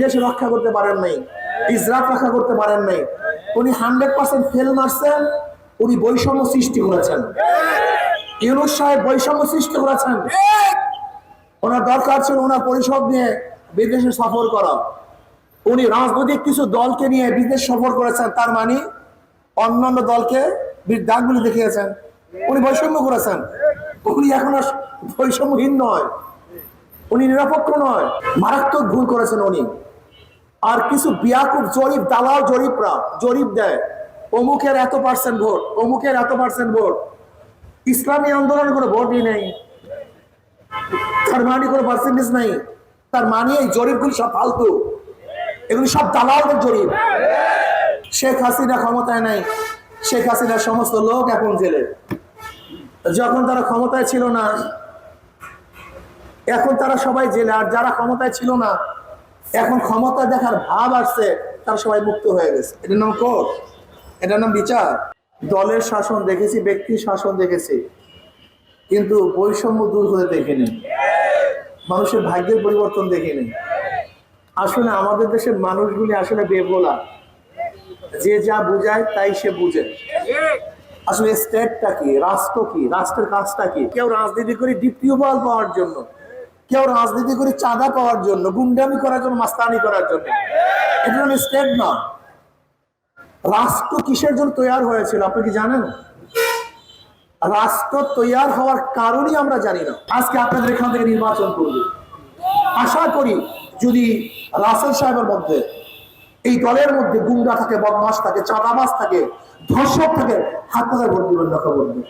দেশ রক্ষা করতে পারেন নাই, ইসরাফ রক্ষা করতে পারেন নাই। উনি 100% ফেল মারছেন। উনি বৈষম্য সৃষ্টি করেছেন। ইউনূস সাহেব বৈষম্য সৃষ্টি করেছেন। ওনার দরকার ছিল ওনার পরিষদ নিয়ে বিদেশে সফর করা। উনি রাজনৈতিক কিছু দলকে নিয়ে বিদেশ সফর করেছেন, তার মানে অন্যান্য দলকে দাগগুলি দেখিয়েছেন। উনি বৈষম্য করেছেন। উনি এখন আর বৈষম্যহীন নয়, উনি নিরপেক্ষ নয়, মারাত্মক ভুল করেছেন উনি। আর কিছু বিয়াকুব জরিপ দালাল জরিপরা জরিপ দেয়, অমুকের এত পার্সেন্ট ভোট, অমুকের এত পার্সেন্ট ভোট। ইসলামী আন্দোলনে কোনো ভোটই নেই, তার মানে কোনো পার্সেন্টেজ নাই। তার মানে এই জরিপগুলি সব ফালতু, এগুলি সব দালালদের জরিপ। শেখ হাসিনা ক্ষমতায় নাই, শেখ হাসিনার সমস্ত লোক এখন জেলে। যখন তারা ক্ষমতায় ছিল না, এখন তারা সবাই জেলে। আর যারা ক্ষমতায় ছিল না, এখন ক্ষমতা দেখার ভাব আসছে, তারা সবাই মুক্ত হয়ে গেছে। এটার নাম কোর্ট, এটার নাম বিচার। দলের শাসন দেখেছি, ব্যক্তির শাসন দেখেছি, কিন্তু বৈষম্য দূর হতে দেখিনি, মানুষের ভাগ্যের পরিবর্তন দেখিনি। আসলে আমাদের দেশের মানুষগুলি আসলে বেভোলা, যে যা বুঝায় তাই সে বুঝে। আসলে স্টেটটা কি, রাষ্ট্র কি, রাষ্ট্রের কাজটা কি। কেউ রাজনীতি করে ডিপ্টিউবাল পাওয়ার জন্য, কেউ রাজনীতি করে চাঁদা পাওয়ার জন্য, গুন্ডামি করার জন্য, মাস্তানি করার জন্য। এটা স্টেট না। রাষ্ট্র কিসের জন্য তৈরি হয়েছিল আপনি কি জানেন? রাষ্ট্র তৈরি হওয়ার কারণই আমরা জানি না। আজকে আপনাদের এখান থেকে নির্বাচন করবে, আশা করি যদি রাসেল সাহেবের মধ্যে, এই দলের মধ্যে গুন্ডা থাকে, বদমাস থাকে, চাঁদাবাজ থাকে, ধর্ষক থাকে, হাত পাতায় ভোট দিবেন না, খবর নেই।